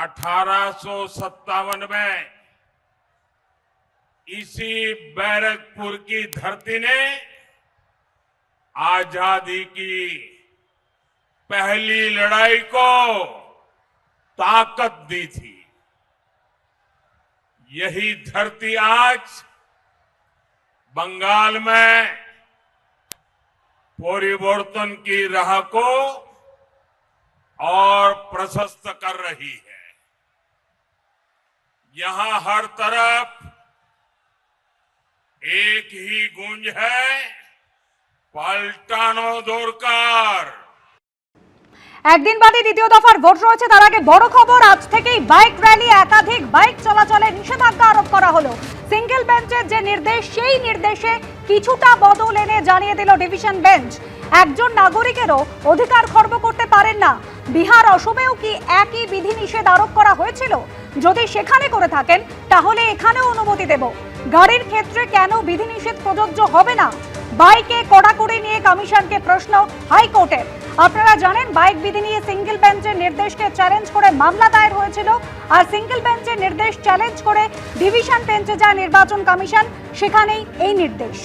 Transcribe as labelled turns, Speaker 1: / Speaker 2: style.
Speaker 1: 1857 में इसी बैरकपुर की धरती ने आजादी की पहली लड़ाई को ताकत दी थी। यही धरती आज बंगाल में परिवर्तन की राह को और प्रशस्त कर रही है। यहां हर तरफ एक ही गूंज है, পাল্টানো দরকার।
Speaker 2: একদিন বাদে দ্বিতীয় দফার ভোট রয়েছে, তার আগে বড় খবর, আজ থেকেই বাইক র্যালি, একাধিক বাইক চলাচলে নিষেধাজ্ঞা আরোপ করা হলো। সিঙ্গেল বেঞ্চের যে নির্দেশ, সেই নির্দেশে কিছুটা বদল এনে জানিয়ে দিল ডিভিশন বেঞ্চ, একজন নাগরিকেরও অধিকার খর্ব করতে পারেন না। বিহার, অসমেও কি একই বিধিনিষেধ আরোপ করা হয়েছিল? যদি সেখানে করে থাকেন তাহলে এখানেও অনুমতি দেব। গাড়ির ক্ষেত্রে কেন বিধিনিষেধ প্রযোজ্য হবে না? বাইকে কড়াকড়ি নিয়ে কমিশনকে প্রশ্ন হাইকোর্টের। আপনারা জানেন, বাইক বিধি নিয়ে সিঙ্গেল বেঞ্চের নির্দেশকে চ্যালেঞ্জ করে মামলা দায়ের হয়েছিল, আর সিঙ্গেল বেঞ্চের নির্দেশ চ্যালেঞ্জ করে ডিভিশন বেঞ্চে যায় নির্বাচন কমিশন, সেখানেই এই নির্দেশ।